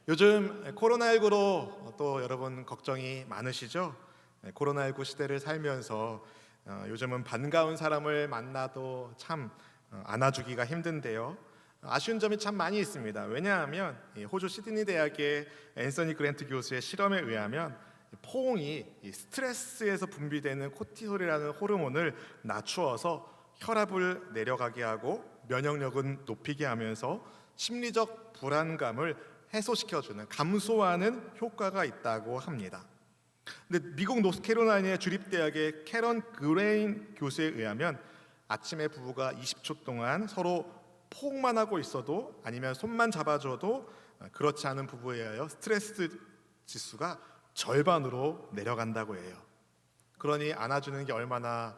요즘 코로나19로 또 여러분 걱정이 많으시죠? 코로나19 시대를 살면서 요즘은 반가운 사람을 만나도 참 안아주기가 힘든데요. 아쉬운 점이 참 많이 있습니다. 왜냐하면 호주 시드니 대학의 앤서니 그랜트 교수의 실험에 의하면 포옹이 스트레스에서 분비되는 코티솔이라는 호르몬을 낮추어서 혈압을 내려가게 하고 면역력은 높이게 하면서 심리적 불안감을 해소시켜주는, 감소하는 효과가 있다고 합니다. 근데 미국 노스캐롤라이나 주립대학의 캐런 그레인 교수에 의하면 아침에 부부가 20초 동안 서로 포옹만 하고 있어도, 아니면 손만 잡아줘도 그렇지 않은 부부에 의하여 스트레스 지수가 절반으로 내려간다고 해요. 그러니 안아주는 게 얼마나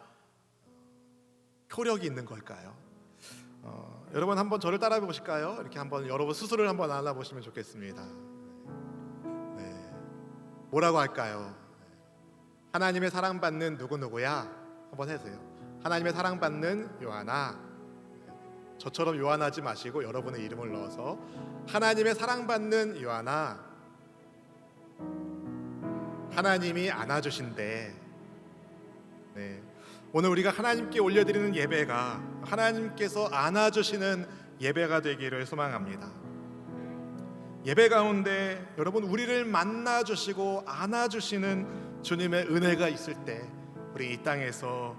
효력이 있는 걸까요? 여러분 한번 저를 따라해 보실까요? 이렇게 한번 여러분 스스로를 한번 안아보시면 좋겠습니다. 네. 뭐라고 할까요? 하나님의 사랑받는 누구누구야? 한번 해주세요. 하나님의 사랑받는 요하나. 저처럼 요한하지 마시고 여러분의 이름을 넣어서 하나님의 사랑받는 요하나, 하나님이 안아주신대. 네. 오늘 우리가 하나님께 올려드리는 예배가 하나님께서 안아주시는 예배가 되기를 소망합니다. 예배 가운데 여러분 우리를 만나주시고 안아주시는 주님의 은혜가 있을 때 우리 이 땅에서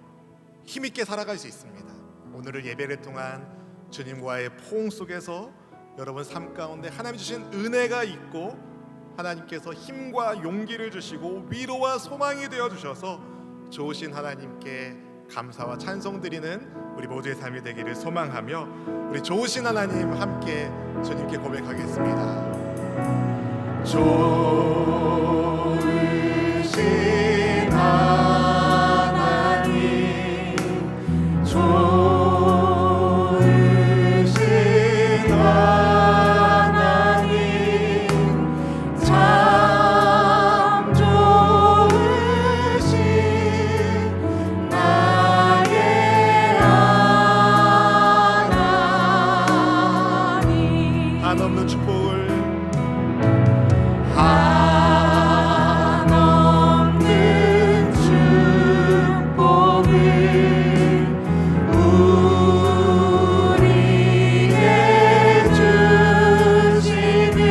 힘있게 살아갈 수 있습니다. 오늘의 예배를 통한 주님과의 포옹 속에서 여러분 삶 가운데 하나님 주신 은혜가 있고, 하나님께서 힘과 용기를 주시고 위로와 소망이 되어 주셔서 좋으신 하나님께 감사와 찬송 드리는 우리 모두의 삶이 되기를 소망하며, 우리 좋으신 하나님 함께 주님께 고백하겠습니다. 좋으신 하나님, 좋으신 하나님, 참 좋으신 나의 하나님. 한없는 축복을, 한없는 축복을 우리에게 주시는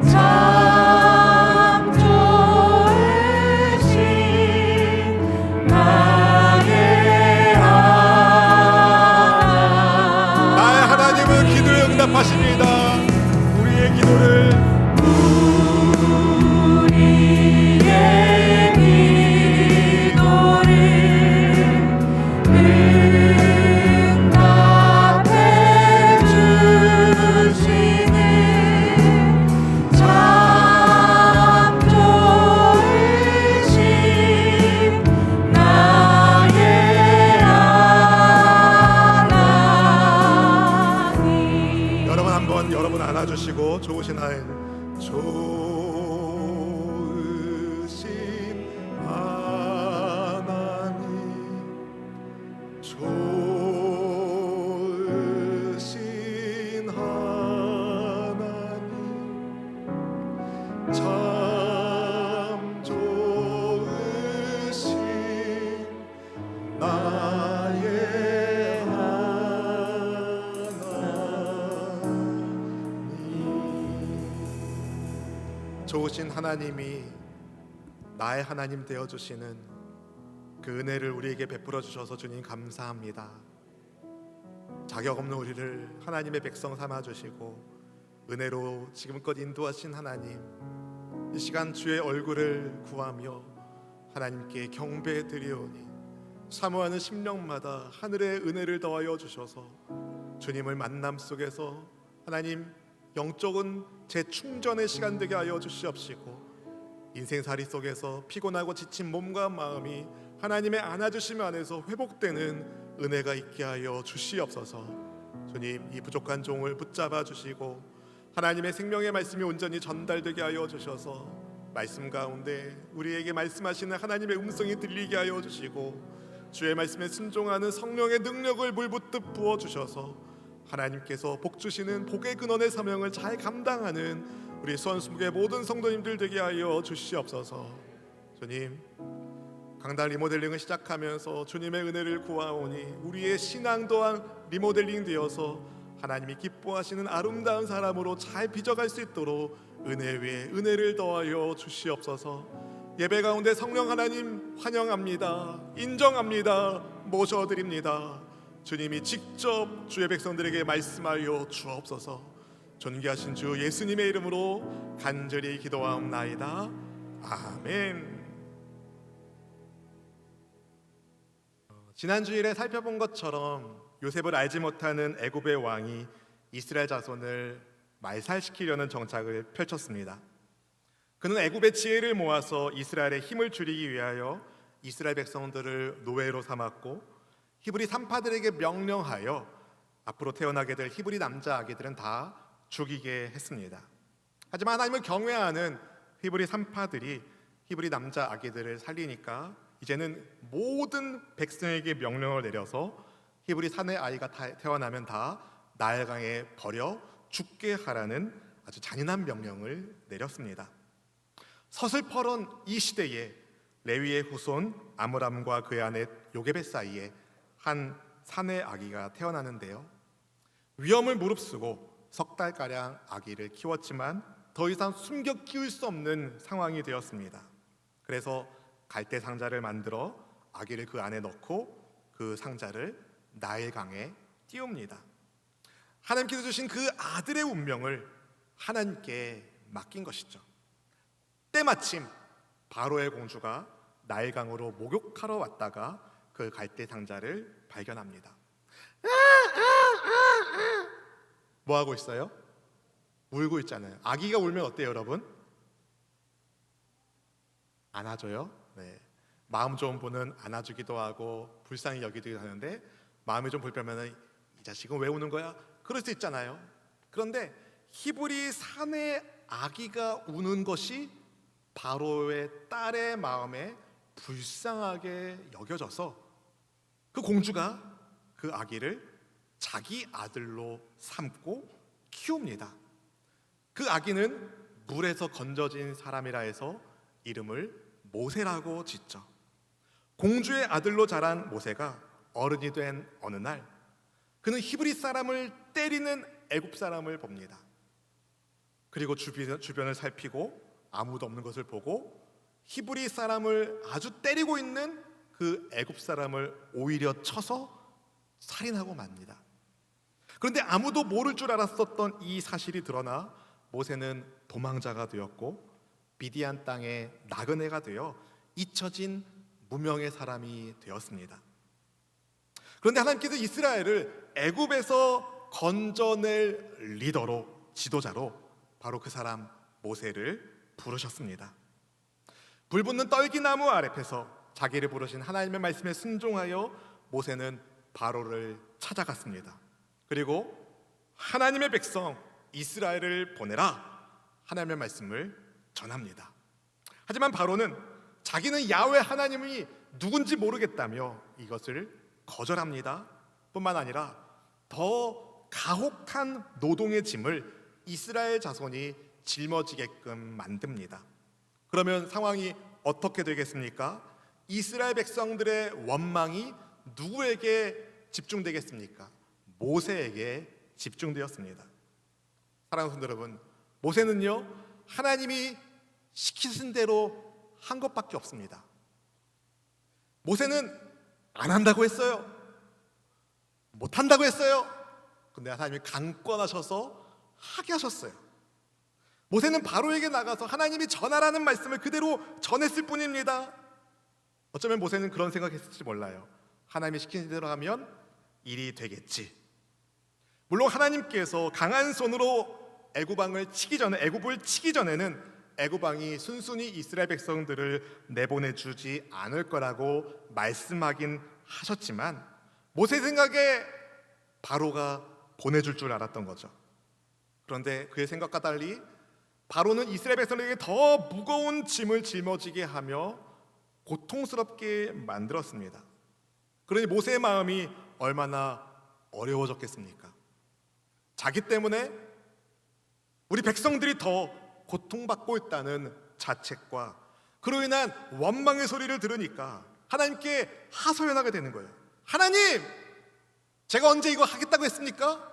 참 좋으신 나의 하나님은 기도에 응답하십니다. 우리의 기도를, 우리의 기도를 응답해 주시는 참 좋으신 나의 하나님. 여러분 한번 여러분 안아주시고 좋으신 하나님, 좋으신 하나님, 좋으신 하나님, 참 좋으신 나의 하나님. 좋으신 하나님이 나의 하나님 되어주시는 그 은혜를 우리에게 베풀어 주셔서 주님 감사합니다. 자격 없는 우리를 하나님의 백성 삼아주시고 은혜로 지금껏 인도하신 하나님, 이 시간 주의 얼굴을 구하며 하나님께 경배드리오니 사모하는 심령마다 하늘의 은혜를 더하여 주셔서 주님을 만남 속에서 하나님 영적인 재충전의 시간 되게 하여 주시옵시고, 인생살이 속에서 피곤하고 지친 몸과 마음이 하나님의 안아주심 안에서 회복되는 은혜가 있게 하여 주시옵소서. 주님, 이 부족한 종을 붙잡아 주시고 하나님의 생명의 말씀이 온전히 전달되게 하여 주셔서 말씀 가운데 우리에게 말씀하시는 하나님의 음성이 들리게 하여 주시고, 주의 말씀에 순종하는 성령의 능력을 물붓듯 부어주셔서 하나님께서 복 주시는 복의 근원의 사명을 잘 감당하는 우리 수원수목의 모든 성도님들 되게 하여 주시옵소서. 주님, 강단 리모델링을 시작하면서 주님의 은혜를 구하오니 우리의 신앙 또한 리모델링 되어서 하나님이 기뻐하시는 아름다운 사람으로 잘 빚어갈 수 있도록 은혜 위에 은혜를 더하여 주시옵소서. 예배 가운데 성령 하나님 환영합니다. 인정합니다. 모셔드립니다. 주님이 직접 주의 백성들에게 말씀하여 주옵소서. 존귀하신 주 예수님의 이름으로 간절히 기도하옵나이다. 아멘. 지난 주일에 살펴본 것처럼 요셉을 알지 못하는 애굽의 왕이 이스라엘 자손을 말살시키려는 정책을 펼쳤습니다. 그는 애굽의 지혜를 모아서 이스라엘의 힘을 줄이기 위하여 이스라엘 백성들을 노예로 삼았고 히브리 산파들에게 명령하여 앞으로 태어나게 될 히브리 남자 아기들은 다 죽이게 했습니다. 하지만 하나님을 경외하는 히브리 산파들이 히브리 남자 아기들을 살리니까 이제는 모든 백성에게 명령을 내려서 히브리 사내 아이가 태어나면 다 나일강에 버려 죽게 하라는 아주 잔인한 명령을 내렸습니다. 서슬퍼런 이 시대에 레위의 후손 아므람과 그의 아내 요게벳 사이에 한 사내 아기가 태어나는데요, 위험을 무릅쓰고 석 달가량 아기를 키웠지만 더 이상 숨겨 키울 수 없는 상황이 되었습니다. 그래서 갈대 상자를 만들어 아기를 그 안에 넣고 그 상자를 나일강에 띄웁니다. 하나님께서 주신 그 아들의 운명을 하나님께 맡긴 것이죠. 때마침 바로의 공주가 나일강으로 목욕하러 왔다가 그 갈대 상자를 발견합니다. 뭐 하고 있어요? 울고 있잖아요. 아기가 울면 어때요, 여러분? 안아줘요. 네. 마음 좋은 분은 안아주기도 하고 불쌍히 여기기도 하는데, 마음이 좀 불편하면 이 자식은 왜 우는 거야? 그럴 수 있잖아요. 그런데 히브리 사내 아기가 우는 것이 바로의 딸의 마음에 불쌍하게 여겨져서 그 공주가 그 아기를 자기 아들로 삼고 키웁니다. 그 아기는 물에서 건져진 사람이라 해서 이름을 모세라고 짓죠. 공주의 아들로 자란 모세가 어른이 된 어느 날, 그는 히브리 사람을 때리는 애굽 사람을 봅니다. 그리고 주변을 살피고 아무도 없는 것을 보고 히브리 사람을 아주 때리고 있는 그 애굽 사람을 오히려 쳐서 살인하고 맙니다. 그런데 아무도 모를 줄 알았었던 이 사실이 드러나 모세는 도망자가 되었고 미디안 땅의 나그네가 되어 잊혀진 무명의 사람이 되었습니다. 그런데 하나님께서 이스라엘을 애굽에서 건져낼 리더로, 지도자로 바로 그 사람 모세를 부르셨습니다. 불붙는 떨기나무 아랫에서 자기를 부르신 하나님의 말씀에 순종하여 모세는 바로를 찾아갔습니다. 그리고 하나님의 백성 이스라엘을 보내라, 하나님의 말씀을 전합니다. 하지만 바로는 자기는 야훼 하나님이 누군지 모르겠다며 이것을 거절합니다. 뿐만 아니라 더 가혹한 노동의 짐을 이스라엘 자손이 짊어지게끔 만듭니다. 그러면 상황이 어떻게 되겠습니까? 이스라엘 백성들의 원망이 누구에게 집중되겠습니까? 모세에게 집중되었습니다. 사랑하는 성도 여러분, 모세는요 하나님이 시키신 대로 한 것밖에 없습니다. 모세는 안 한다고 했어요. 못 한다고 했어요. 근데 하나님이 강권하셔서 하게 하셨어요. 모세는 바로에게 나가서 하나님이 전하라는 말씀을 그대로 전했을 뿐입니다. 어쩌면 모세는 그런 생각했을지 몰라요. 하나님이 시킨 대로 하면 일이 되겠지. 물론 하나님께서 강한 손으로 애굽을 치기 전에는 애굽왕이 순순히 이스라엘 백성들을 내보내주지 않을 거라고 말씀하긴 하셨지만 모세 생각에 바로가 보내줄 줄 알았던 거죠. 그런데 그의 생각과 달리 바로는 이스라엘 백성에게 더 무거운 짐을 짊어지게 하며 고통스럽게 만들었습니다. 그러니 모세의 마음이 얼마나 어려워졌겠습니까? 자기 때문에 우리 백성들이 더 고통받고 있다는 자책과 그로 인한 원망의 소리를 들으니까 하나님께 하소연하게 되는 거예요. 하나님, 제가 언제 이거 하겠다고 했습니까?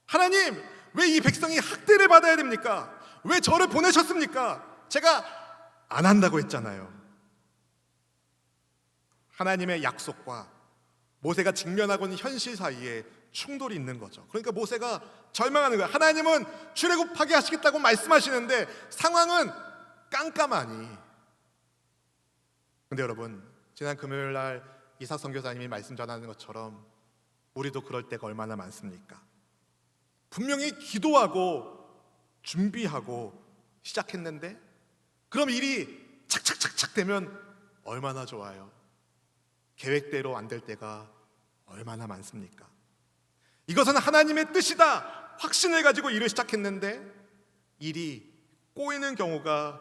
하나님, 왜 이 백성이 학대를 받아야 됩니까? 왜 저를 보내셨습니까? 제가 안 한다고 했잖아요. 하나님의 약속과 모세가 직면하고 있는 현실 사이에 충돌이 있는 거죠. 그러니까 모세가 절망하는 거예요. 하나님은 출애굽하게 하시겠다고 말씀하시는데 상황은 깜깜하니. 근데 여러분, 지난 금요일 날 이삭 선교사님이 말씀 전하는 것처럼 우리도 그럴 때가 얼마나 많습니까? 분명히 기도하고 준비하고 시작했는데 그럼 일이 착착착착 되면 얼마나 좋아요. 계획대로 안 될 때가 얼마나 많습니까? 이것은 하나님의 뜻이다 확신을 가지고 일을 시작했는데 일이 꼬이는 경우가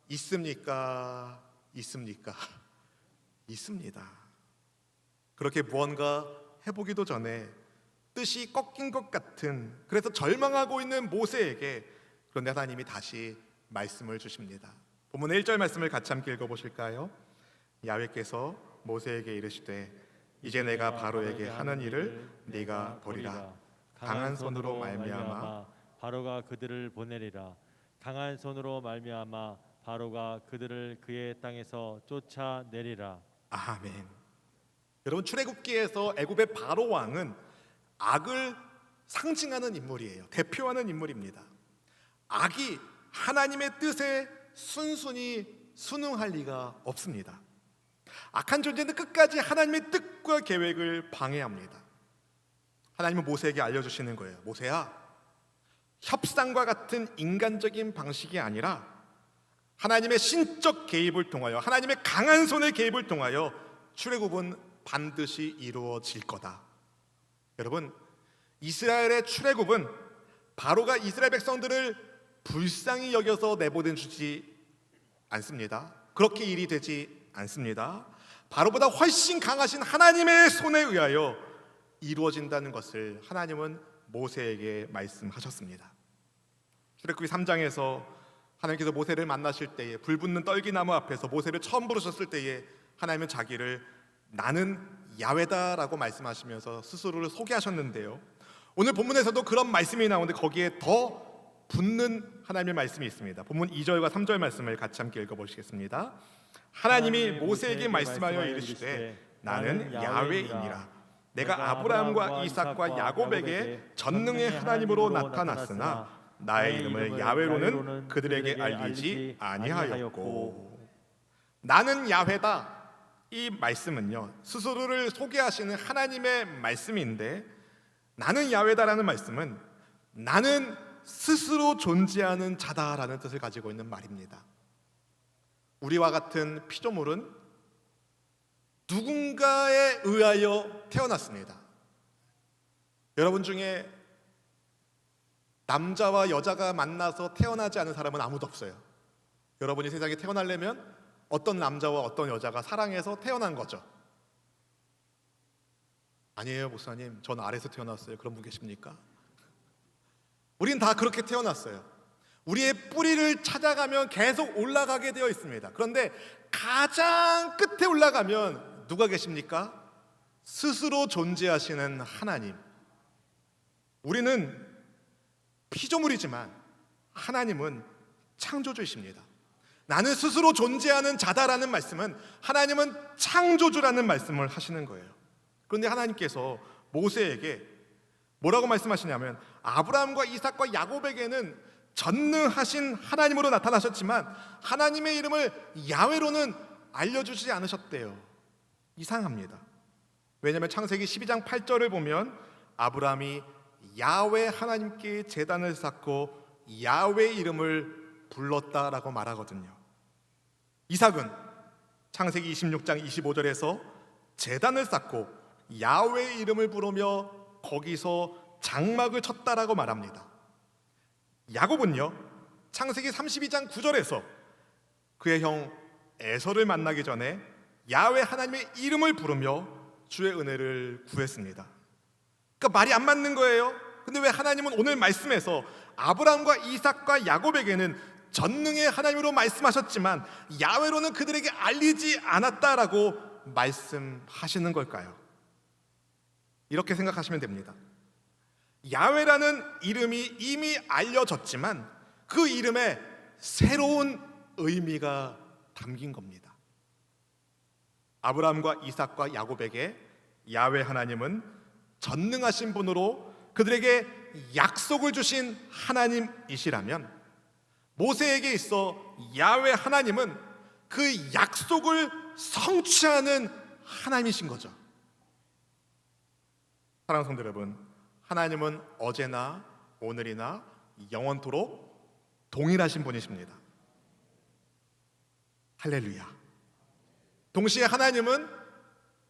있습니까? 있습니까? 있습니다. 그렇게 무언가 해보기도 전에 뜻이 꺾인 것 같은, 그래서 절망하고 있는 모세에게 그런데 하나님이 다시 말씀을 주십니다. 본문 1절 말씀을 같이 함께 읽어보실까요? 야훼께서 모세에게 이르시되 이제 내가 바로에게 하는 일을 네가 보리라. 강한 손으로 말미암아 바로가 그들을 보내리라. 강한 손으로 말미암아 바로가 그들을 그의 땅에서 쫓아내리라. 아멘. 여러분, 출애굽기에서 애굽의 바로 왕은 악을 상징하는 인물이에요. 대표하는 인물입니다. 악이 하나님의 뜻에 순순히 순응할 리가 없습니다. 악한 존재는 끝까지 하나님의 뜻과 계획을 방해합니다. 하나님은 모세에게 알려주시는 거예요. 모세야, 협상과 같은 인간적인 방식이 아니라 하나님의 신적 개입을 통하여, 하나님의 강한 손의 개입을 통하여 출애굽은 반드시 이루어질 거다. 여러분, 이스라엘의 출애굽은 바로가 이스라엘 백성들을 불쌍히 여겨서 내보내주지 않습니다. 그렇게 일이 되지 않습니다. 바로보다 훨씬 강하신 하나님의 손에 의하여 이루어진다는 것을 하나님은 모세에게 말씀하셨습니다. 출애굽기 3장에서 하나님께서 모세를 만나실 때에 불붙는 떨기나무 앞에서 모세를 처음 부르셨을 때에 하나님은 자기를 나는 야훼다라고 말씀하시면서 스스로를 소개하셨는데요. 오늘 본문에서도 그런 말씀이 나오는데 거기에 더 붙는 하나님의 말씀이 있습니다. 본문 2절과 3절 말씀을 같이 함께 읽어보시겠습니다. 하나님이 모세에게 말씀하여 이르시되 나는 야훼이니라. 내가 아브라함과 이삭과 야곱에게 전능의 하나님으로 나타났으나 나의 이름을 야훼로는 그들에게 알리지 아니하였고. 나는 야훼다. 이 말씀은요, 스스로를 소개하시는 하나님의 말씀인데, 나는 야훼다라는 말씀은 나는 스스로 존재하는 자다라는 뜻을 가지고 있는 말입니다. 우리와 같은 피조물은 누군가에 의하여 태어났습니다. 여러분 중에 남자와 여자가 만나서 태어나지 않은 사람은 아무도 없어요. 여러분이 세상에 태어나려면 어떤 남자와 어떤 여자가 사랑해서 태어난 거죠. 아니에요, 목사님. 전 아래에서 태어났어요. 그런 분 계십니까? 우린 다 그렇게 태어났어요. 우리의 뿌리를 찾아가면 계속 올라가게 되어 있습니다. 그런데 가장 끝에 올라가면 누가 계십니까? 스스로 존재하시는 하나님. 우리는 피조물이지만 하나님은 창조주이십니다. 나는 스스로 존재하는 자다라는 말씀은 하나님은 창조주라는 말씀을 하시는 거예요. 그런데 하나님께서 모세에게 뭐라고 말씀하시냐면 아브라함과 이삭과 야곱에게는 전능하신 하나님으로 나타나셨지만 하나님의 이름을 야훼로는 알려주지 않으셨대요. 이상합니다. 왜냐하면 창세기 12장 8절을 보면 아브라함이 야훼 하나님께 제단을 쌓고 야훼 이름을 불렀다라고 말하거든요. 이삭은 창세기 26장 25절에서 제단을 쌓고 야훼 이름을 부르며 거기서 장막을 쳤다라고 말합니다. 야곱은요, 창세기 32장 9절에서 그의 형 에서를 만나기 전에 야훼 하나님의 이름을 부르며 주의 은혜를 구했습니다. 그러니까 말이 안 맞는 거예요. 근데 왜 하나님은 오늘 말씀에서 아브라함과 이삭과 야곱에게는 전능의 하나님으로 말씀하셨지만 야훼로는 그들에게 알리지 않았다라고 말씀하시는 걸까요? 이렇게 생각하시면 됩니다. 야훼라는 이름이 이미 알려졌지만 그 이름에 새로운 의미가 담긴 겁니다. 아브라함과 이삭과 야곱에게 야훼 하나님은 전능하신 분으로 그들에게 약속을 주신 하나님이시라면 모세에게 있어 야훼 하나님은 그 약속을 성취하는 하나님이신 거죠. 사랑하는 성도 여러분, 하나님은 어제나 오늘이나 영원토록 동일하신 분이십니다. 할렐루야. 동시에 하나님은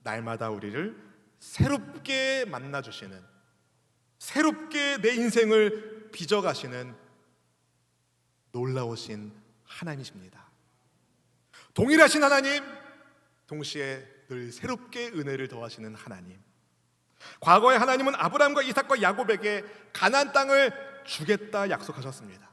날마다 우리를 새롭게 만나주시는, 새롭게 내 인생을 빚어가시는 놀라우신 하나님이십니다. 동일하신 하나님, 동시에 늘 새롭게 은혜를 더하시는 하나님. 과거에 하나님은 아브라함과 이삭과 야곱에게 가나안 땅을 주겠다 약속하셨습니다.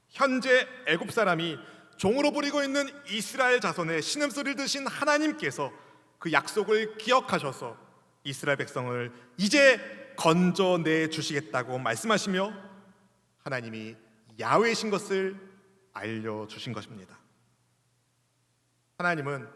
현재 애굽 사람이 종으로 부리고 있는 이스라엘 자손의 신음소리를 드신 하나님께서 그 약속을 기억하셔서 이스라엘 백성을 이제 건져내 주시겠다고 말씀하시며 하나님이 야훼이신 것을 알려주신 것입니다. 하나님은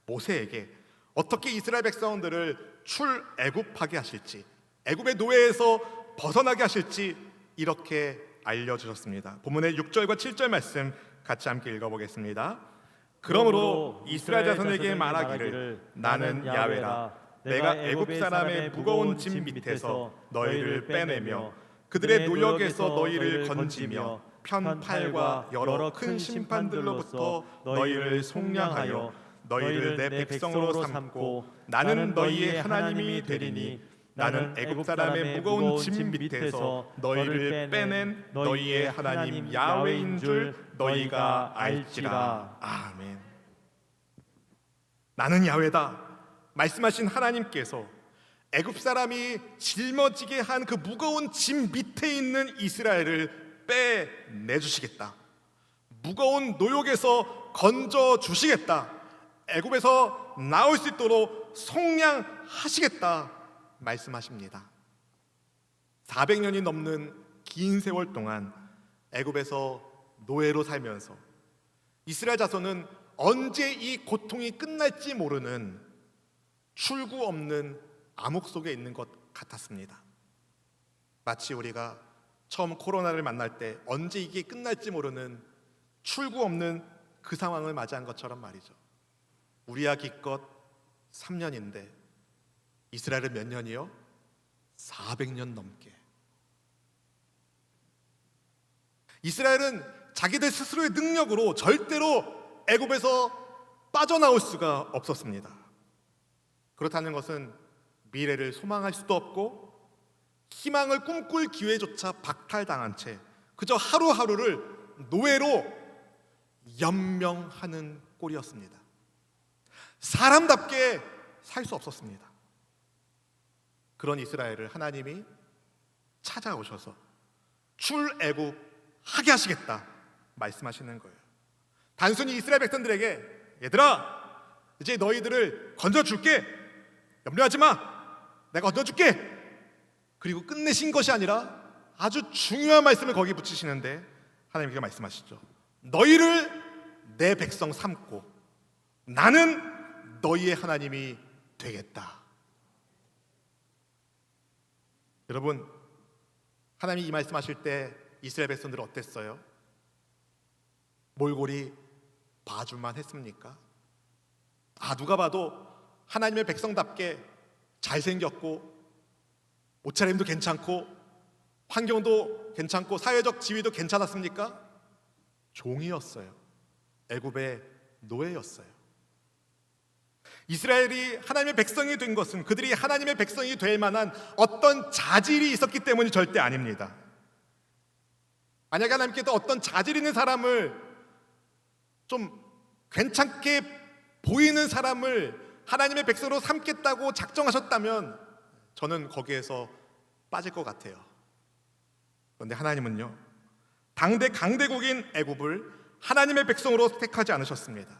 모세에게 어떻게 이스라엘 백성들을 출애굽하게 하실지, 애굽의 노예에서 벗어나게 하실지 이렇게 알려주셨습니다. 본문의 6절과 7절 말씀 같이 함께 읽어보겠습니다. 그러므로 이스라엘 자손에게 말하기를 나는 야훼라 내가 애굽 사람의 무거운 짐 밑에서 너희를 빼내며 그들의 노역에서 너희를 건지며 편팔과 여러 큰 심판들로부터 너희를 속량하여 너희를 내 백성으로 삼고 나는 너희의 하나님이 되리니 나는 애굽 사람의 무거운 짐 밑에서 너희를 빼낸 너희의 하나님 야훼인 줄 너희가 알지라. 아멘. 나는 야훼다 말씀하신 하나님께서 애굽 사람이 짊어지게 한 그 무거운 짐 밑에 있는 이스라엘을 빼내주시겠다. 무거운 노역에서 건져 주시겠다. 애굽에서 나올 수 있도록 속량하시겠다 말씀하십니다. 400년이 넘는 긴 세월 동안 애굽에서 노예로 살면서 이스라엘 자손은 언제 이 고통이 끝날지 모르는 출구 없는 암흑 속에 있는 것 같았습니다. 마치 우리가 처음 코로나를 만날 때 언제 이게 끝날지 모르는 출구 없는 그 상황을 맞이한 것처럼 말이죠. 우리야 기껏 3년인데 이스라엘은 몇 년이요? 400년 넘게. 이스라엘은 자기들 스스로의 능력으로 절대로 애굽에서 빠져나올 수가 없었습니다. 그렇다는 것은 미래를 소망할 수도 없고 희망을 꿈꿀 기회조차 박탈당한 채 그저 하루하루를 노예로 연명하는 꼴이었습니다. 사람답게 살 수 없었습니다. 그런 이스라엘을 하나님이 찾아오셔서 출애굽하게 하시겠다 말씀하시는 거예요. 단순히 이스라엘 백성들에게 얘들아 이제 너희들을 건져줄게, 염려하지 마, 내가 건져줄게, 그리고 끝내신 것이 아니라 아주 중요한 말씀을 거기 붙이시는데 하나님께서 말씀하시죠. 너희를 내 백성 삼고 나는 너희의 하나님이 되겠다. 여러분, 하나님이 이 말씀하실 때 이스라엘 백성들은 어땠어요? 몰골이 봐줄만 했습니까? 누가 봐도 하나님의 백성답게 잘생겼고 옷차림도 괜찮고 환경도 괜찮고 사회적 지위도 괜찮았습니까? 종이었어요. 애굽의 노예였어요. 이스라엘이 하나님의 백성이 된 것은 그들이 하나님의 백성이 될 만한 어떤 자질이 있었기 때문이 절대 아닙니다. 만약에 하나님께서 어떤 자질 있는 사람을, 좀 괜찮게 보이는 사람을 하나님의 백성으로 삼겠다고 작정하셨다면 저는 거기에서 빠질 것 같아요. 그런데 하나님은요, 당대 강대국인 애굽을 하나님의 백성으로 택하지 않으셨습니다.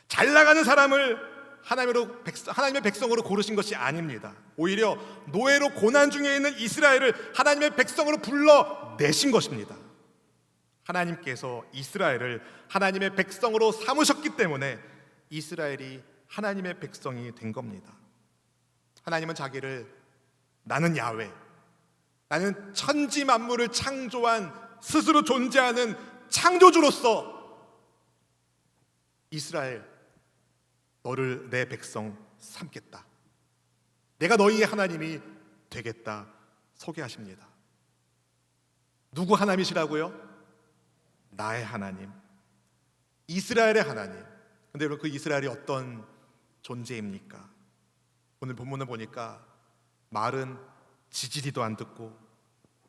잘 나가는 사람을 하나님의 백성으로 고르신 것이 아닙니다. 오히려 노예로 고난 중에 있는 이스라엘을 하나님의 백성으로 불러내신 것입니다. 하나님께서 이스라엘을 하나님의 백성으로 삼으셨기 때문에 이스라엘이 하나님의 백성이 된 겁니다. 하나님은 자기를 나는 야훼, 나는 천지 만물을 창조한 스스로 존재하는 창조주로서 이스라엘, 너를 내 백성 삼겠다, 내가 너희의 하나님이 되겠다 소개하십니다. 누구 하나님이시라고요? 나의 하나님, 이스라엘의 하나님. 근데 여러분, 그 이스라엘이 어떤 존재입니까? 오늘 본문을 보니까 말은 지지리도 안 듣고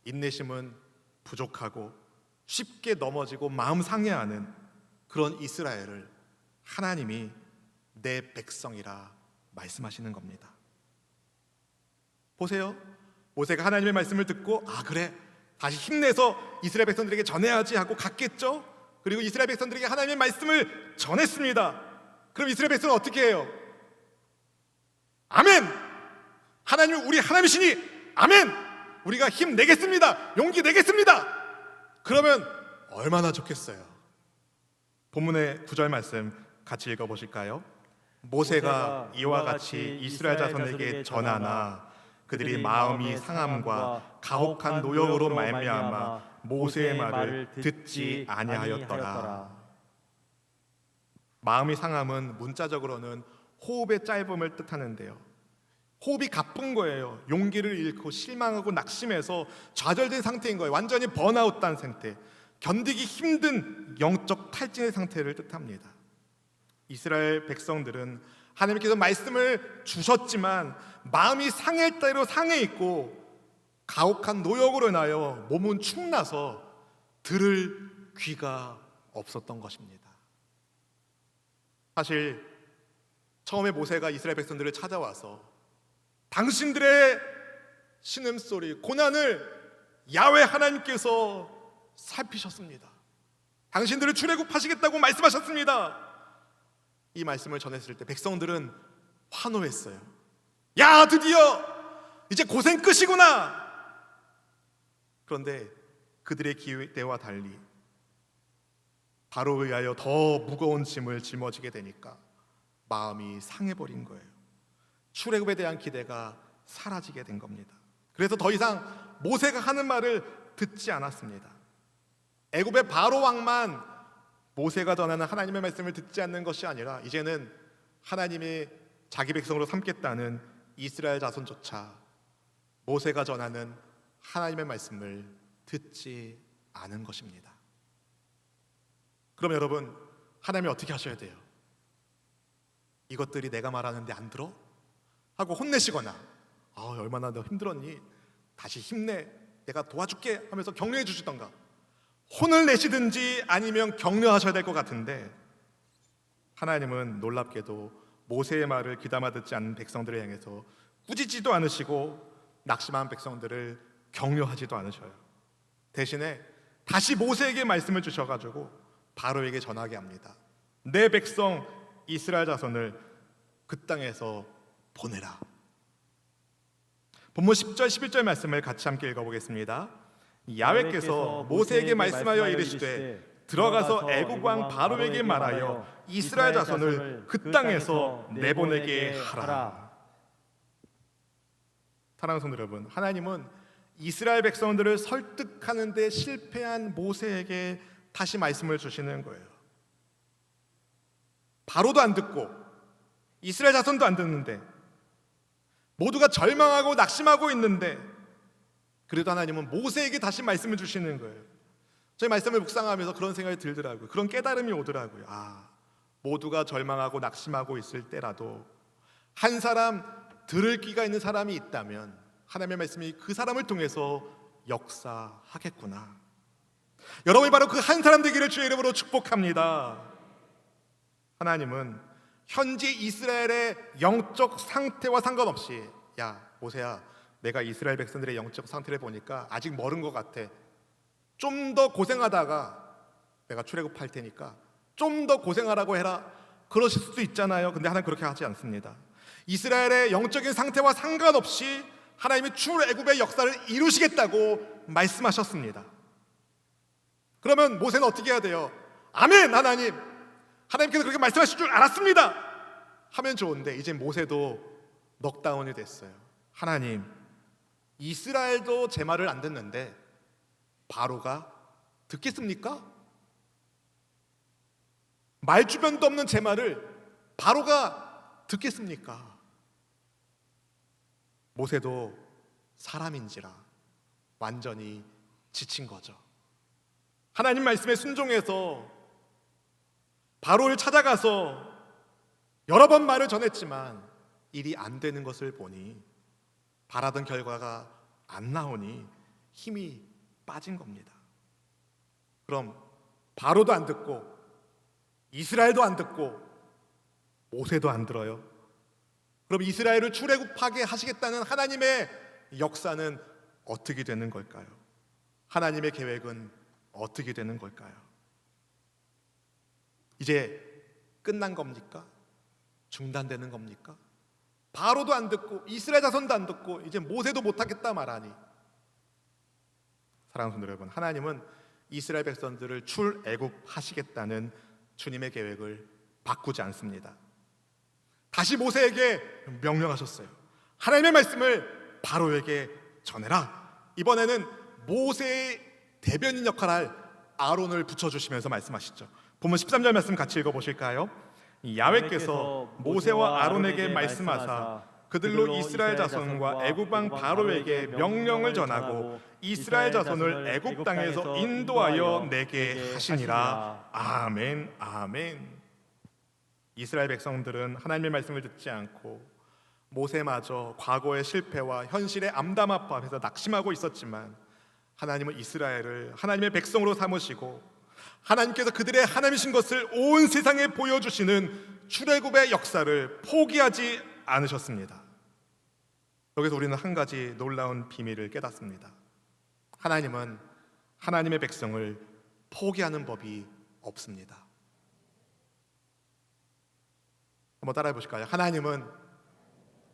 인내심은 부족하고 쉽게 넘어지고 마음 상해하는 그런 이스라엘을 하나님이 내 백성이라 말씀하시는 겁니다. 보세요. 모세가 하나님의 말씀을 듣고 그래, 다시 힘내서 이스라엘 백성들에게 전해야지 하고 갔겠죠. 그리고 이스라엘 백성들에게 하나님의 말씀을 전했습니다. 그럼 이스라엘 백성은 어떻게 해요? 아멘! 하나님은 우리 하나님이시니 아멘! 우리가 힘 내겠습니다. 용기 내겠습니다. 그러면 얼마나 좋겠어요. 본문의 9절 말씀 같이 읽어보실까요? 모세가 이와 같이 이스라엘 자손에게 전하나 그들이 마음이 상함과 가혹한 노역으로 말미암아 모세의 말을 듣지 아니하였더라. 마음이 상함은 문자적으로는 호흡의 짧음을 뜻하는데요, 호흡이 가쁜 거예요. 용기를 잃고 실망하고 낙심해서 좌절된 상태인 거예요. 완전히 번아웃된 상태, 견디기 힘든 영적 탈진의 상태를 뜻합니다. 이스라엘 백성들은 하나님께서 말씀을 주셨지만 마음이 상할 대로 상해 있고 가혹한 노역으로 인하여 몸은 축나서 들을 귀가 없었던 것입니다. 사실 처음에 모세가 이스라엘 백성들을 찾아와서 당신들의 신음소리, 고난을 야훼 하나님께서 살피셨습니다. 당신들을 출애굽하시겠다고 말씀하셨습니다. 이 말씀을 전했을 때 백성들은 환호했어요. 야, 드디어 이제 고생 끝이구나. 그런데 그들의 기대와 달리 바로에 의하여 더 무거운 짐을 짊어지게 되니까 마음이 상해버린 거예요. 출애굽에 대한 기대가 사라지게 된 겁니다. 그래서 더 이상 모세가 하는 말을 듣지 않았습니다. 애굽의 바로 왕만 모세가 전하는 하나님의 말씀을 듣지 않는 것이 아니라 이제는 하나님이 자기 백성으로 삼겠다는 이스라엘 자손조차 모세가 전하는 하나님의 말씀을 듣지 않은 것입니다. 그럼 여러분, 하나님이 어떻게 하셔야 돼요? 이것들이 내가 말하는데 안 들어? 하고 혼내시거나 얼마나 너 힘들었니? 다시 힘내, 내가 도와줄게 하면서 격려해 주시던가 혼을 내시든지 아니면 격려하셔야 될 것 같은데, 하나님은 놀랍게도 모세의 말을 귀담아 듣지 않는 백성들을 향해서 꾸짖지도 않으시고 낙심한 백성들을 격려하지도 않으셔요. 대신에 다시 모세에게 말씀을 주셔가지고 바로에게 전하게 합니다. 내 백성 이스라엘 자손을 그 땅에서 보내라. 본문 10절 11절 말씀을 같이 함께 읽어보겠습니다. 야훼께서 모세에게 말씀하여 이르시되 들어가서 애굽 왕 바로에게 말하여 이스라엘 자손을 그 땅에서 내보내게 하라. 사랑하는 성도 여러분, 하나님은 이스라엘 백성들을 설득하는 데 실패한 모세에게 다시 말씀을 주시는 거예요. 바로도 안 듣고 이스라엘 자손도 안 듣는데, 모두가 절망하고 낙심하고 있는데, 그래도 하나님은 모세에게 다시 말씀을 주시는 거예요. 저희 말씀을 묵상하면서 그런 생각이 들더라고요. 그런 깨달음이 오더라고요. 모두가 절망하고 낙심하고 있을 때라도 한 사람 들을 귀가 있는 사람이 있다면 하나님의 말씀이 그 사람을 통해서 역사하겠구나. 여러분이 바로 그 한 사람 되기를 주의 이름으로 축복합니다. 하나님은 현재 이스라엘의 영적 상태와 상관없이, 야 모세야, 내가 이스라엘 백성들의 영적 상태를 보니까 아직 멀은 것 같아. 좀 더 고생하다가 내가 출애굽할 테니까 좀 더 고생하라고 해라. 그러실 수도 있잖아요. 근데 하나님 그렇게 하지 않습니다. 이스라엘의 영적인 상태와 상관없이 하나님이 출애굽의 역사를 이루시겠다고 말씀하셨습니다. 그러면 모세는 어떻게 해야 돼요? 아멘 하나님, 하나님께서 그렇게 말씀하실 줄 알았습니다 하면 좋은데, 이제 모세도 넉다운이 됐어요. 하나님, 이스라엘도 제 말을 안 듣는데 바로가 듣겠습니까? 말주변도 없는 제 말을 바로가 듣겠습니까? 모세도 사람인지라 완전히 지친 거죠. 하나님 말씀에 순종해서 바로를 찾아가서 여러 번 말을 전했지만 일이 안 되는 것을 보니, 바라던 결과가 안 나오니 힘이 빠진 겁니다. 그럼 바로도 안 듣고 이스라엘도 안 듣고 모세도 안 들어요. 그럼 이스라엘을 출애굽하게 하시겠다는 하나님의 역사는 어떻게 되는 걸까요? 하나님의 계획은 어떻게 되는 걸까요? 이제 끝난 겁니까? 중단되는 겁니까? 바로도 안 듣고 이스라엘 자손도 안 듣고 이제 모세도 못하겠다 말하니, 사랑하는 성도 여러분, 하나님은 이스라엘 백성들을 출애굽하시겠다는 주님의 계획을 바꾸지 않습니다. 다시 모세에게 명령하셨어요. 하나님의 말씀을 바로에게 전해라. 이번에는 모세의 대변인 역할을 할 아론을 붙여주시면서 말씀하시죠. 본문 13절 말씀 같이 읽어보실까요? 야훼께서 모세와 아론에게 말씀하사 그들로 이스라엘 자손과 애굽 왕 바로에게 명령을 전하고 이스라엘 자손을 애굽 땅에서 인도하여 내게 하시니라. 아멘, 아멘. 이스라엘 백성들은 하나님의 말씀을 듣지 않고 모세마저 과거의 실패와 현실의 암담함 앞에서 낙심하고 있었지만, 하나님은 이스라엘을 하나님의 백성으로 삼으시고 하나님께서 그들의 하나님이신 것을 온 세상에 보여주시는 출애굽의 역사를 포기하지 않으셨습니다. 여기서 우리는 한 가지 놀라운 비밀을 깨닫습니다. 하나님은 하나님의 백성을 포기하는 법이 없습니다. 한번 따라해 보실까요? 하나님은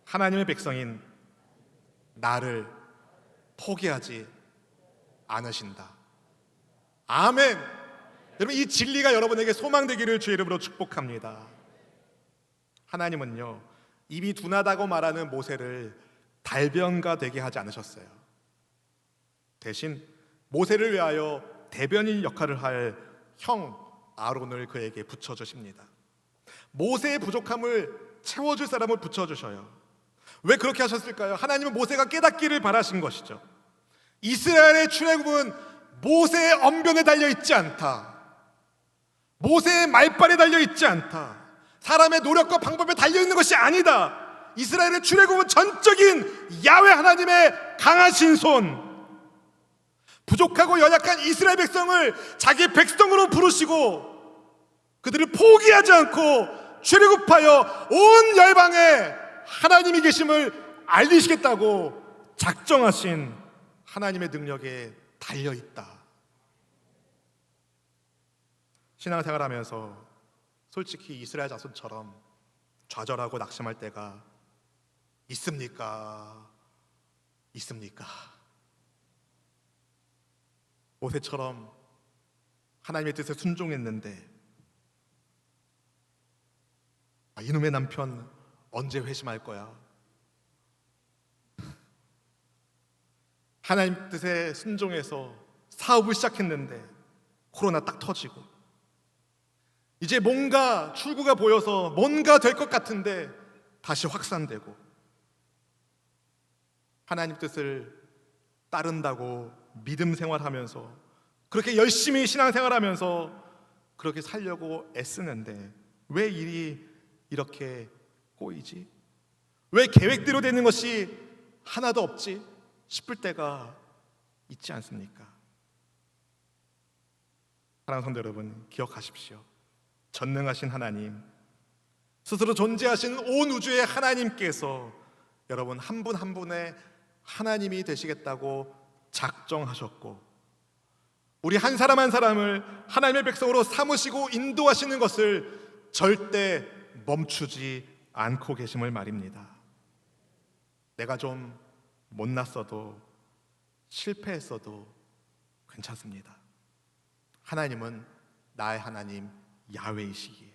하나님의 백성인 나를 포기하지 않으신다. 아멘. 여러분, 이 진리가 여러분에게 소망되기를 주의 이름으로 축복합니다. 하나님은요, 입이 둔하다고 말하는 모세를 달변가 되게 하지 않으셨어요. 대신 모세를 위하여 대변인 역할을 할 형 아론을 그에게 붙여주십니다. 모세의 부족함을 채워줄 사람을 붙여주셔요. 왜 그렇게 하셨을까요? 하나님은 모세가 깨닫기를 바라신 것이죠. 이스라엘의 출애굽은 모세의 언변에 달려있지 않다. 모세의 말발에 달려있지 않다. 사람의 노력과 방법에 달려있는 것이 아니다. 이스라엘의 출애굽은 전적인 야훼 하나님의 강하신 손, 부족하고 연약한 이스라엘 백성을 자기 백성으로 부르시고 그들을 포기하지 않고 출애굽하여 온 열방에 하나님이 계심을 알리시겠다고 작정하신 하나님의 능력에 달려있다. 신앙생활하면서 솔직히 이스라엘 자손처럼 좌절하고 낙심할 때가 있습니까? 있습니까? 모세처럼 하나님의 뜻에 순종했는데 이놈의 남편 언제 회심할 거야? 하나님 뜻에 순종해서 사업을 시작했는데 코로나 딱 터지고 이제 뭔가 출구가 보여서 뭔가 될 것 같은데 다시 확산되고, 하나님 뜻을 따른다고 믿음 생활하면서 그렇게 열심히 신앙생활하면서 그렇게 살려고 애쓰는데 왜 일이 이렇게 꼬이지? 왜 계획대로 되는 것이 하나도 없지? 싶을 때가 있지 않습니까? 사랑하는 성도 여러분, 기억하십시오. 전능하신 하나님, 스스로 존재하신 온 우주의 하나님께서 여러분 한 분 한 분의 하나님이 되시겠다고 작정하셨고, 우리 한 사람 한 사람을 하나님의 백성으로 삼으시고 인도하시는 것을 절대 멈추지 않고 계심을 말입니다. 내가 좀 못났어도 실패했어도 괜찮습니다. 하나님은 나의 하나님 야훼이시기에,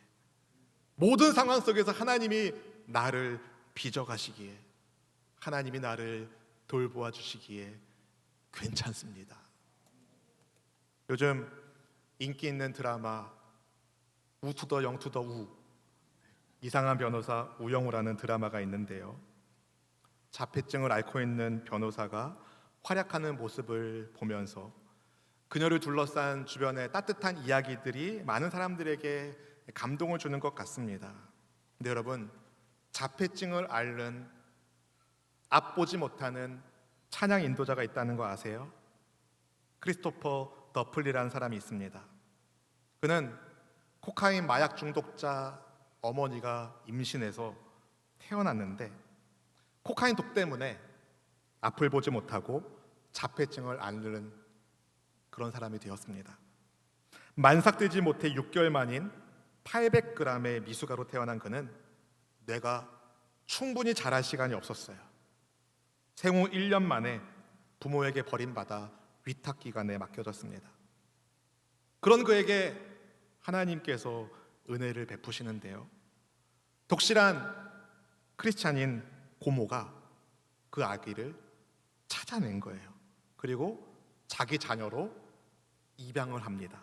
모든 상황 속에서 하나님이 나를 빚어가시기에, 하나님이 나를 돌보아 주시기에 괜찮습니다. 요즘 인기 있는 드라마 우투더 영투더 우, 이상한 변호사 우영우라는 드라마가 있는데요, 자폐증을 앓고 있는 변호사가 활약하는 모습을 보면서 그녀를 둘러싼 주변의 따뜻한 이야기들이 많은 사람들에게 감동을 주는 것 같습니다. 근데 여러분, 자폐증을 앓는 앞보지 못하는 찬양 인도자가 있다는 거 아세요? 크리스토퍼 더플리라는 사람이 있습니다. 그는 코카인 마약 중독자 어머니가 임신해서 태어났는데 코카인 독 때문에 앞을 보지 못하고 자폐증을 앓는 그런 사람이 되었습니다. 만삭되지 못해 6개월 만인 800g의 미숙아로 태어난 그는 뇌가 충분히 자랄 시간이 없었어요. 생후 1년 만에 부모에게 버림받아 위탁기관에 맡겨졌습니다. 그런 그에게 하나님께서 은혜를 베푸시는데요, 독실한 크리스찬인 고모가 그 아기를 찾아낸 거예요. 그리고 자기 자녀로 입양을 합니다.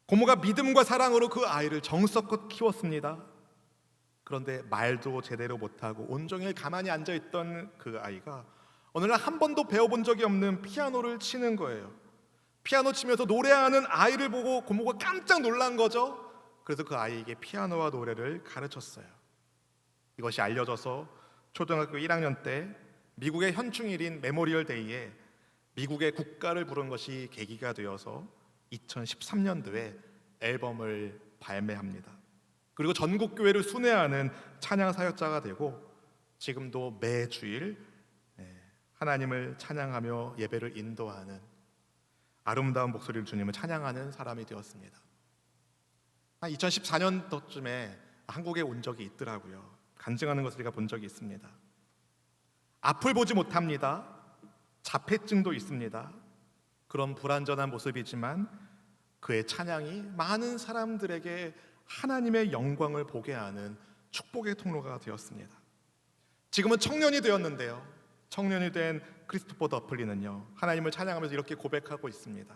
고모가 믿음과 사랑으로 그 아이를 정성껏 키웠습니다. 그런데 말도 제대로 못하고 온종일 가만히 앉아있던 그 아이가 어느 날 한 번도 배워본 적이 없는 피아노를 치는 거예요. 피아노 치면서 노래하는 아이를 보고 고모가 깜짝 놀란 거죠. 그래서 그 아이에게 피아노와 노래를 가르쳤어요. 이것이 알려져서 초등학교 1학년 때 미국의 현충일인 메모리얼 데이에 미국의 국가를 부른 것이 계기가 되어서 2013년도에 앨범을 발매합니다. 그리고 전국 교회를 순회하는 찬양 사역자가 되고 지금도 매주일 하나님을 찬양하며 예배를 인도하는 아름다운 목소리를 주님을 찬양하는 사람이 되었습니다. 2014년도쯤에 한국에 온 적이 있더라고요. 간증하는 것을 제가 본 적이 있습니다. 앞을 보지 못합니다. 자폐증도 있습니다. 그런 불완전한 모습이지만 그의 찬양이 많은 사람들에게 하나님의 영광을 보게 하는 축복의 통로가 되었습니다. 지금은 청년이 되었는데요, 청년이 된 크리스토퍼 더플리는요, 하나님을 찬양하면서 이렇게 고백하고 있습니다.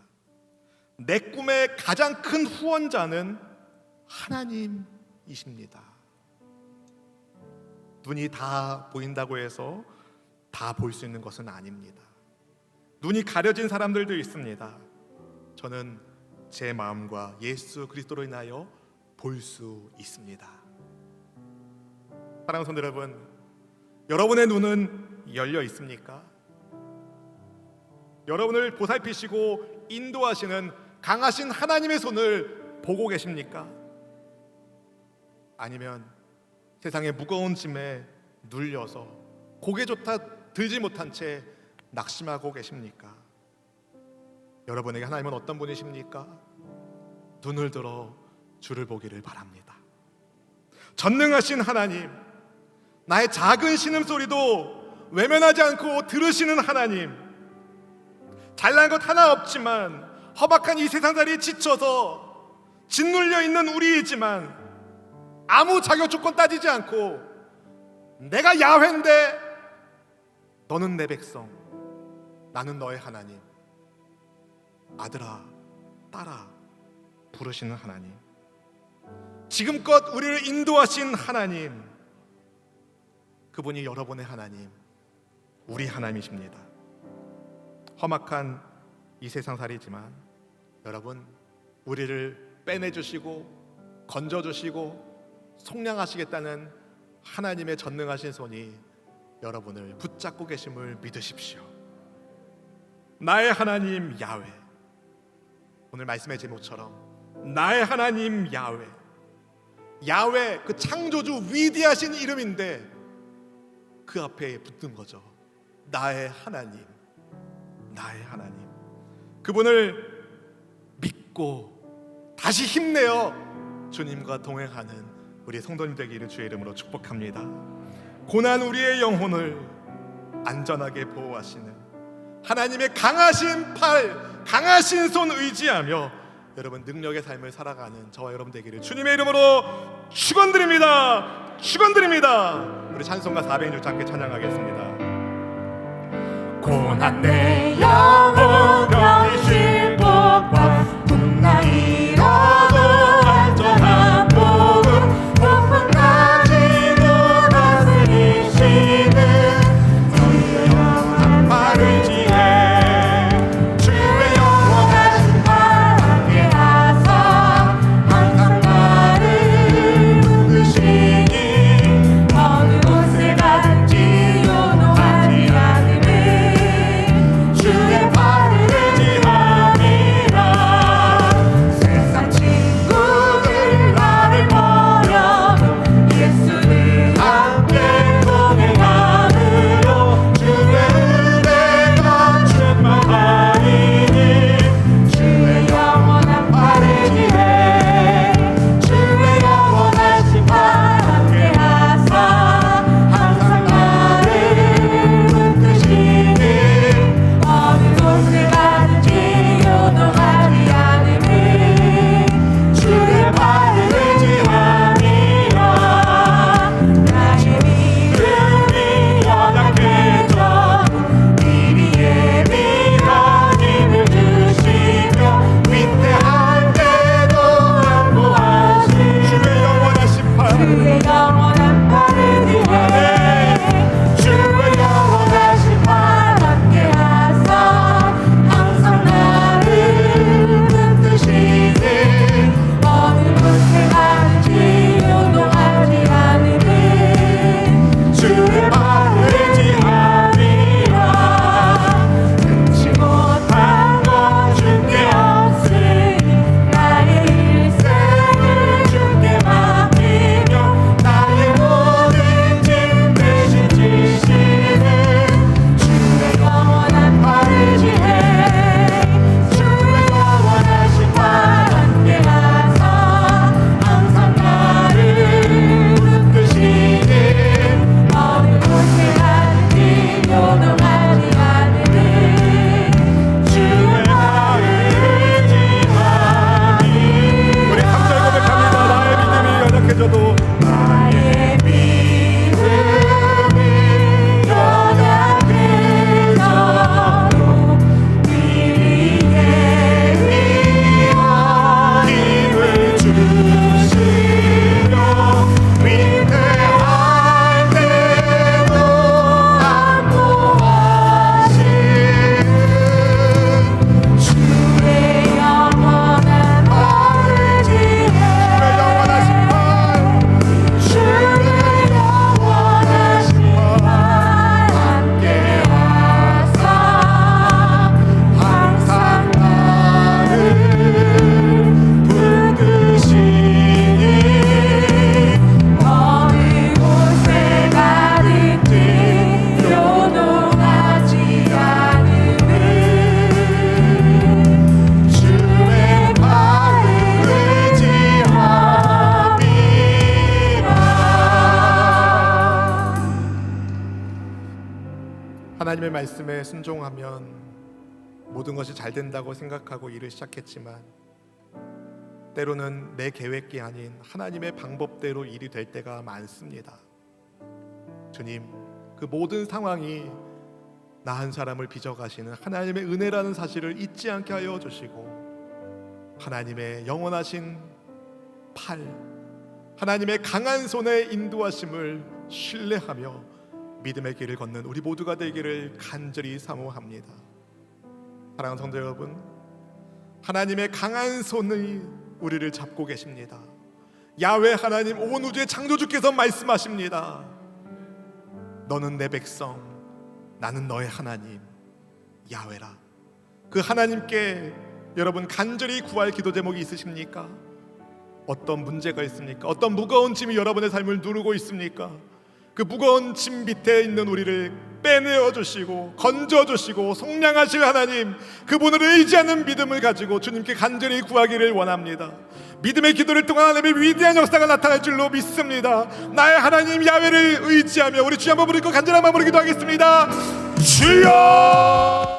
내 꿈의 가장 큰 후원자는 하나님이십니다. 눈이 다 보인다고 해서 다 볼 수 있는 것은 아닙니다. 눈이 가려진 사람들도 있습니다. 저는 제 마음과 예수 그리스도로 인하여 볼 수 있습니다. 사랑하는 성도 여러분, 여러분의 눈은 열려 있습니까? 여러분을 보살피시고 인도하시는 강하신 하나님의 손을 보고 계십니까? 아니면 세상의 무거운 짐에 눌려서 고개조차 들지 못한 채 낙심하고 계십니까? 여러분에게 하나님은 어떤 분이십니까? 눈을 들어 주를 보기를 바랍니다. 전능하신 하나님, 나의 작은 신음소리도 외면하지 않고 들으시는 하나님, 잘난 것 하나 없지만 허박한 이 세상살이에 지쳐서 짓눌려 있는 우리이지만 아무 자격 조건 따지지 않고 내가 야훼인데 너는 내 백성, 나는 너의 하나님, 아들아 딸아 부르시는 하나님, 지금껏 우리를 인도하신 하나님, 그분이 여러분의 하나님, 우리 하나님이십니다. 험악한 이 세상살이지만 여러분, 우리를 빼내주시고 건져주시고 속량하시겠다는 하나님의 전능하신 손이 여러분을 붙잡고 계심을 믿으십시오. 나의 하나님 야훼, 오늘 말씀의 제목처럼 나의 하나님 야훼, 야훼 그 창조주 위대하신 이름인데 그 앞에 붙는 거죠. 나의 하나님, 나의 하나님, 그분을 믿고 다시 힘내어 주님과 동행하는 우리 성도님 되기를 주의 이름으로 축복합니다. 고난 우리의 영혼을 안전하게 보호하시는 하나님의 강하신 팔, 강하신 손 의지하며 여러분 능력의 삶을 살아가는 저와 여러분 되기를 주님의 이름으로 축원드립니다. 축원드립니다. 우리 찬송가 406장 함께 찬양하겠습니다. 고난 내 영혼 병실 복과 풍랑 잃어도 안전한 복음 높은 가지로 다스리시는 주의 영원한 팔을 지혜 주의 영원하신 팔 함께 하사 항상 나를 붙드시니 어느 곳에 가든지 요동하지 않음을 주의 팔을 의지함이라 세상 친구들 나를 버려도 예수는 함께 동행함으로 주의 은혜가 충만하리니 주의 영원한 팔을 지혜 주의 영원하신 팔 함께 하사 항상 나를 붙드시니 어느 곳에 가든지 요동하지 않음을 주의 팔을 의지함이라 나의 믿음이 연약해져도 미리 예비한 힘을 주시며 위태할 때도 양보하신 주의 영원하신 팔, 주의 영원한 팔을 위해 주의 영원하신 팔 함께 하사 항상 나를 붙드시는 어느 곳에 가든지 요동하지 않음을 주의 팔을 의지함이라 끊지 못한 것 주께 없으니 나의 일생을 주께 맡기며 나의 모든 짐 대신 지시는 주의 영원한 팔을 지혜 주의 영원하신 팔 함께 하사 항상 나를 붙드시는 어느 곳에 가든지 요동하지 않음을 주의 팔을 의지하니 우리 3절 고백합니다. 나의 믿음이 연약해져도 나의 믿음이 연약해져도 미리 예비한 힘을 주시며 위태할 때도 안보하시는 주의 영원한 팔을 지혜 영원하신 팔, 주의 영원하신 팔 함께 하사 항상 나를 붙드시니 어느 곳에 가든지 요동하지 않음을 주의 팔을 의지함이라 하나님의 말씀에 순종하면 모든 것이 잘 된다고 생각하고 일을 시작했지만 때로는 내 계획이 아닌 하나님의 방법대로 일이 될 때가 많습니다. 주님, 그 모든 상황이 나 한 사람을 빚어가시는 하나님의 은혜라는 사실을 잊지 않게 하여 주시고 하나님의 영원하신 팔, 하나님의 강한 손의 인도하심을 신뢰하며 믿음의 길을 걷는 우리 모두가 되기를 간절히 사모합니다. 사랑하는 성도 여러분, 하나님의 강한 손이 우리를 잡고 계십니다. 야훼 하나님, 온 우주의 창조주께서 말씀하십니다. 너는 내 백성, 나는 너의 하나님 야훼라. 그 하나님께 여러분 간절히 구할 기도 제목이 있으십니까? 어떤 문제가 있습니까? 어떤 무거운 짐이 여러분의 삶을 누르고 있습니까? 그 무거운 짐 밑에 있는 우리를 빼내어 주시고 건져 주시고 속량하실 하나님, 그분을 의지하는 믿음을 가지고 주님께 간절히 구하기를 원합니다. 믿음의 기도를 통한 하나님의 위대한 역사가 나타날 줄로 믿습니다. 나의 하나님 야훼를 의지하며 우리 주여 한번 부르고 간절한 마음으로 기도하겠습니다. 주여!